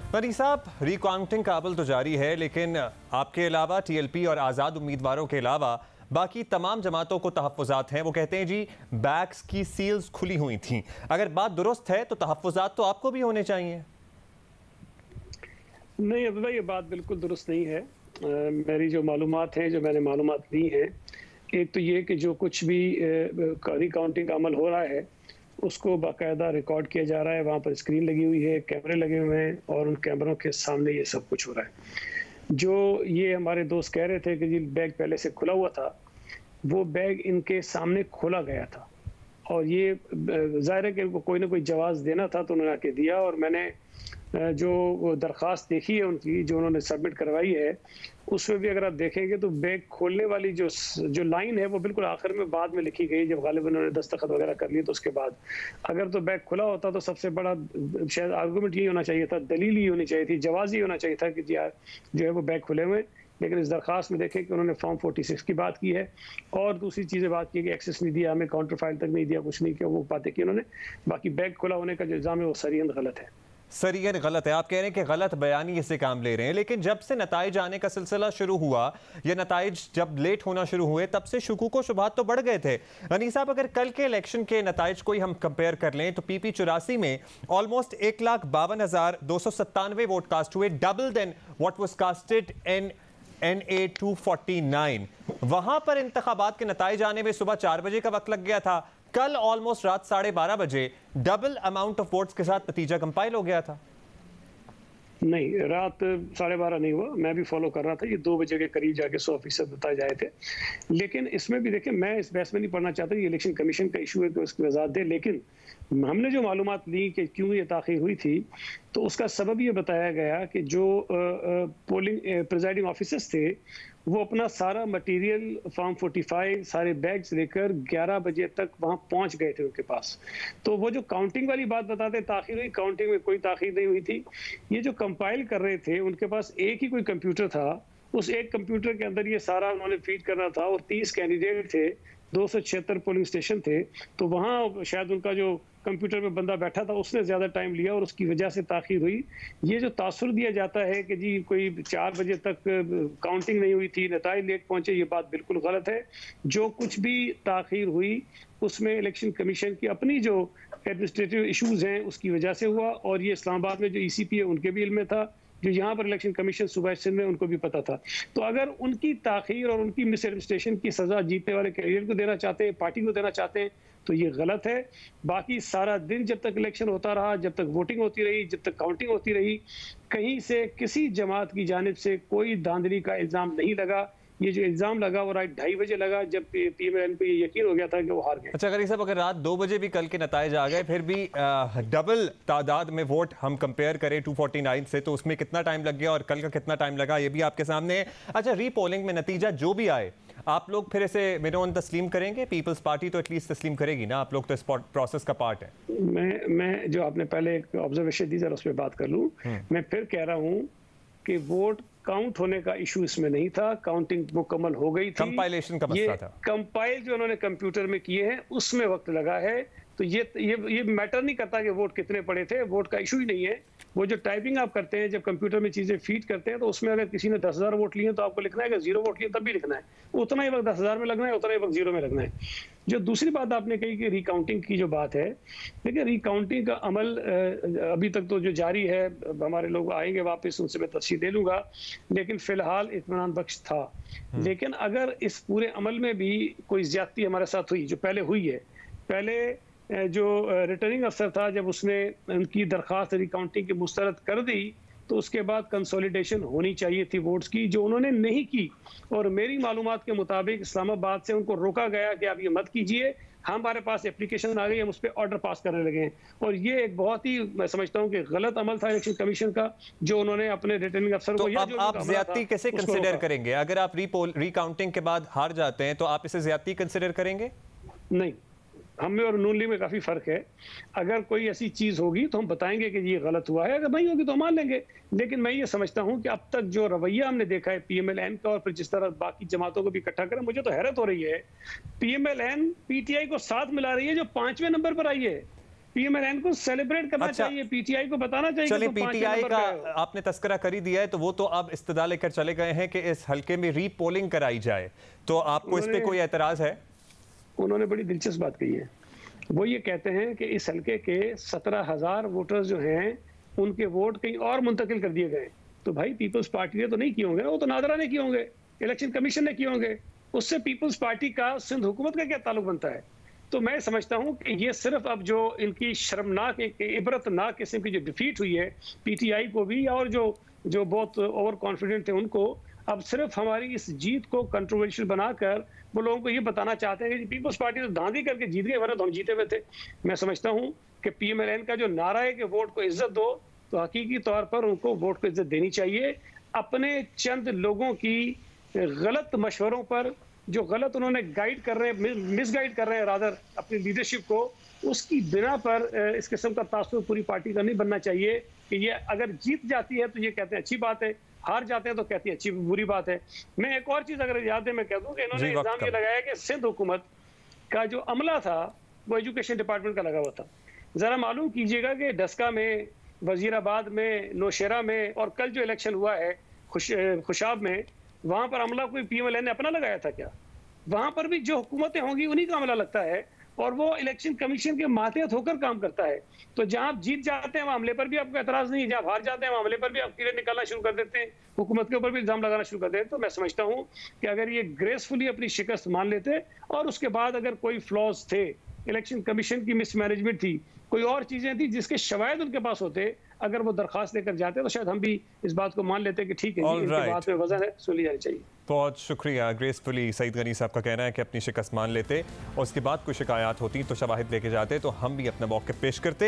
Money साहब, recounting का अमल तो जारी है, लेकिन आपके अलावा टीएलपी और आज़ाद उम्मीदवारों के अलावा बाकी तमाम जमातों को तहफ़्फ़ुज़ात हैं। वो कहते हैं जी बैग्स की सील्स खुली हुई थी। अगर बात दुरुस्त है तो तहफ़्फ़ुज़ात तो आपको भी होने चाहिए। नहीं अब्दुल्ला, ये बात बिल्कुल दुरुस्त नहीं है। मेरी जो मालूमात हैं, जो मैंने मालूमात ली हैं, एक तो ये कि जो कुछ भी रिकाउंटिंग का अमल हो रहा है उसको बाकायदा रिकॉर्ड किया जा रहा है। वहाँ पर स्क्रीन लगी हुई है, कैमरे लगे हुए हैं और उन कैमरों के सामने ये सब कुछ हो रहा है। जो ये हमारे दोस्त कह रहे थे कि जी बैग पहले से खुला हुआ था, वो बैग इनके सामने खोला गया था और ये ज़ाहिर है कि इनको कोई ना कोई जवाब देना था तो उन्होंने आके दिया। और मैंने जो दरख्वास्त देखी है उनकी, जो उन्होंने सबमिट करवाई है, उसमें भी अगर आप देखेंगे तो बैग खोलने वाली जो लाइन है वो बिल्कुल आखिर में बाद में लिखी गई, जब गालिबन उन्होंने दस्तखत वगैरह कर लिए तो उसके बाद। अगर तो बैग खुला होता तो सबसे बड़ा शायद आर्गूमेंट यही होना चाहिए था, दलील ही होनी चाहिए थी, जवाब ही होना चाहिए था कि जी यार जो है वो बैग खुले हुए। लेकिन इस दरख्वास्त में देखें कि उन्होंने फॉर्म 46 की बात की है और दूसरी चीज़ें बात की कि एक्सेस नहीं दिया, हमें काउंटर फाइल तक नहीं दिया, कुछ नहीं किया, वो बातें की उन्होंने। बाकी बैग खुला होने का जो इल्ज़ाम है वो सरीहन गलत है। सरीहन गलत है। आप कह रहे हैं कि गलत बयानी से काम ले रहे हैं, लेकिन जब से नताइज आने का सिलसिला शुरू हुआ या नताइज जब लेट होना शुरू हुए तब से शुकूक व शुबहात तो बढ़ गए थे। गनी साहब, अगर कल के इलेक्शन के नताइज को ही हम कंपेयर कर लें तो PP 84 में ऑलमोस्ट 1,52,297 वोट कास्ट हुए, double then what was casted in NA 249। वहां पर इंतखाबात के नताइज आने में सुबह 4 बजे का वक्त लग गया था। कल ऑलमोस्ट रात 12:30 बजे डबल अमाउंट ऑफ वोट्स के साथ नतीजा कंपाइल हो गया था। नहीं, रात 12:30 नहीं हुआ, मैं भी फॉलो कर रहा था। ये 2 बजे के करीब जाके 100% बताए जाए थे। लेकिन इसमें भी देखें, मैं इस बहस में नहीं पढ़ना चाहता, ये इलेक्शन कमीशन का इशू है कि उसकी वजाहत दे। लेकिन हमने जो मालूमात ली कि क्यों ये ताख़ीर हुई थी, तो उसका सबब ये बताया गया कि जो पोलिंग प्रिजाइडिंग ऑफिसर्स थे वो अपना सारा मटेरियल फॉर्म 45 सारे बैग्स लेकर 11 बजे तक वहां पहुंच गए थे उनके पास। तो वो जो काउंटिंग वाली बात बताते ताख़ीर हुई, काउंटिंग में कोई ताख़ीर नहीं हुई थी। ये जो कंपाइल कर रहे थे उनके पास एक ही कोई कंप्यूटर था, उस एक कंप्यूटर के अंदर ये सारा उन्होंने फीड करना था और 30 कैंडिडेट थे, 276 पोलिंग स्टेशन थे। तो वहाँ शायद उनका जो कंप्यूटर में बंदा बैठा था उसने ज़्यादा टाइम लिया और उसकी वजह से ताख़ीर हुई। ये जो तासुर दिया जाता है कि जी कोई 4 बजे तक काउंटिंग नहीं हुई थी, नताइज लेट पहुंचे, ये बात बिल्कुल गलत है। जो कुछ भी ताख़ीर हुई उसमें इलेक्शन कमीशन की अपनी जो एडमिनिस्ट्रेटिव इशूज़ हैं उसकी वजह से हुआ और ये इस्लामाबाद में जो ECP है उनके भी इल्म में था, जो यहाँ पर इलेक्शन कमीशन सूबा सिंध में उनको भी पता था। तो अगर उनकी ताख़ीर और उनकी मिस एडमिनिस्ट्रेशन की सज़ा जीतने वाले कैंडिडेट को देना चाहते हैं, पार्टी को देना चाहते हैं, तो ये गलत है। बाकी सारा दिन जब तक इलेक्शन होता रहा, जब तक वोटिंग होती रही, जब तक काउंटिंग होती रही, कहीं से किसी जमात की जानिब से कोई धांधली का इल्ज़ाम नहीं लगा। ये जो इल्ज़ाम लगा वो रात 2:30 बजे लगा, जब PMLN को ये यकीन हो गया था कि वो हार गए। अच्छा गनी साहब, अगर रात 2 बजे भी कल के नताइज आ गए, फिर भी डबल तादाद में वोट हम कंपेयर करें 249 से, तो उसमें कितना टाइम लग गया और कल का कितना टाइम लगा, ये भी आपके सामने है। अच्छा, रीपोलिंग में नतीजा जो भी आए, आप लोग फिर इसे मिनोन तस्लीम करेंगे? पीपल्स पार्टी तो एटलीस्ट तस्लीम करेगी ना, आप लोग तो इस प्रोसेस का पार्ट है। मैं जो आपने पहले एक ऑब्जर्वेशन दी, जरा उस पर बात कर लूँ। मैं फिर कह रहा हूँ कि वोट काउंट होने का इशू इसमें नहीं था, काउंटिंग मुकम्मल हो गई थी। कंपाइलेशन का मसला था। कंपाइल जो उन्होंने कंप्यूटर में किए हैं उसमें वक्त लगा है। तो ये मैटर नहीं करता कि वोट कितने पड़े थे, वोट का इशू ही नहीं है। वो जो टाइपिंग आप करते हैं, जब कंप्यूटर में चीजें फीड करते हैं, तो उसमें अगर किसी ने 10,000 वोट लिए तो आपको लिखना है कि 0 वोट लिए तब भी लिखना है, उतना ही वक्त 10,000 में लगना है, उतना ही वक्त 0 में लगना है। जो दूसरी बात आपने कही कि रिकाउंटिंग की जो बात है, देखिए रिकाउंटिंग का अमल अभी तक तो जो जारी है, हमारे लोग आएंगे वापस, उनसे मैं तफसील दे लूंगा, लेकिन फिलहाल इत्मीनान बख्श था। लेकिन अगर इस पूरे अमल में भी कोई ज्यादती हमारे साथ हुई, जो पहले हुई है, पहले जो रिटर्निंग अफसर था जब उसने उनकी दरख्वास्त रिकाउंटिंग की मुस्तरद कर दी तो उसके बाद कंसोलिडेशन होनी चाहिए थी वोट्स की, जो उन्होंने नहीं की। और मेरी मालूमात के मुताबिक इस्लामाबाद से उनको रोका गया कि आप ये मत कीजिए, हमारे पास एप्लीकेशन आ गई, हम उस पर ऑर्डर पास करने लगे हैं। और ये एक बहुत ही, मैं समझता हूँ कि गलत अमल था इलेक्शन कमीशन का, जो उन्होंने अपने रिटर्निंग अफसर को। अब आप ज्यादती कैसे कंसिडर करेंगे? अगर आप रिकाउंटिंग के बाद हार जाते हैं तो आप इसे ज्यादती कंसिडर करेंगे? नहीं, हम में और नून लीग में काफी फर्क है। अगर कोई ऐसी चीज होगी तो हम बताएंगे कि ये गलत हुआ है, अगर नहीं होगी तो मान लेंगे। लेकिन मैं ये समझता हूं कि अब तक जो रवैया हमने देखा है PMLN का और फिर जिस तरह बाकी जमातों को भी इकट्ठा करें, मुझे तो हैरत हो रही है। PMLN PTI को साथ मिला रही है जो 5वें नंबर पर आई है। पीएमएलएन को सेलिब्रेट करना चाहिए, पीटीआई को बताना चाहिए। चलिए, पीटीआई का आपने तस्करा कर ही दिया है, तो वो तो अब इस्तदा लेकर चले गए हैं कि इस हल्के में रीपोलिंग कराई जाए, तो आपको इस पे कोई एतराज है? उन्होंने बड़ी दिलचस्प बात कही है। वो ये कहते हैं कि इस हल्के के 17,000 वोटर्स जो हैं उनके वोट कहीं और मुंतकिल कर दिए गए। तो भाई पीपल्स पार्टी ने तो नहीं किए होंगे, वो तो नादरा ने किए होंगे, इलेक्शन कमीशन ने किए होंगे, उससे पीपल्स पार्टी का सिंध हुकूमत का क्या ताल्लुक बनता है? तो मैं समझता हूं कि ये सिर्फ अब जो इनकी शर्मनाक इबरतनाक किस्म की जो डिफीट हुई है पीटीआई को भी, और जो बहुत ओवर कॉन्फिडेंट थे उनको, अब सिर्फ हमारी इस जीत को कंट्रोवर्शियल बनाकर वो लोगों को ये बताना चाहते हैं कि पीपल्स पार्टी तो धांधली करके जीत गए, वरना तो हम जीते हुए थे। मैं समझता हूं कि पीएमएलएन का जो नारा है कि वोट को इज्जत दो, तो हकीकी तौर पर उनको वोट को इज्जत देनी चाहिए। अपने चंद लोगों की गलत मशवरों पर, जो गलत उन्होंने गाइड कर रहे हैं, मिसगाइड कर रहे हैं रादर अपनी लीडरशिप को, उसकी बिना पर इस किस्म का तासुर पूरी पार्टी का नहीं बनना चाहिए कि ये अगर जीत जाती है तो ये कहते हैं अच्छी बात है, हार जाते हैं तो कहती है अच्छी बुरी बात है। मैं एक और चीज अगर याद है मैं कह दूं कि इन्होंने इल्जाम ये लगाया कि सिंध हुकूमत का जो अमला था वो एजुकेशन डिपार्टमेंट का लगा हुआ था। जरा मालूम कीजिएगा कि डस्का में, वजीराबाद में, नौशेरा में, और कल जो इलेक्शन हुआ है खुशाब में, वहां पर अमला कोई पीएमएलएन ने अपना लगाया था क्या? वहां पर भी जो हुकूमतें होंगी उन्हीं का अमला लगता है, और वो इलेक्शन कमीशन के मातहत होकर काम करता है। तो जहां आप जीत जाते हैं मामले पर भी आपको एतराज नहीं है, जहां हार जाते हैं मामले पर भी आप कीड़े निकालना शुरू कर देते हैं, हुकूमत के ऊपर भी इल्जाम लगाना शुरू कर देते हैं। तो मैं समझता हूं कि अगर ये ग्रेसफुली अपनी शिकस्त मान लेते और उसके बाद अगर कोई फ्लॉज थे, इलेक्शन कमीशन की मिसमैनेजमेंट थी, कोई और चीजें थी जिसके शवायद उनके पास होते, अगर वो दरखास्त लेकर जाते तो शायद हम भी इस बात को मान लेते कि ठीक है जी, इनके बात में वजन है, सुन ली जानी चाहिए। बहुत शुक्रिया। ग्रेसफुली सईद गनी साहब का कहना है कि अपनी शिकस्त मान लेते और उसके बाद कोई शिकायत होती तो शवाहिद लेके जाते तो हम भी अपना मौक़िफ़ पेश करते।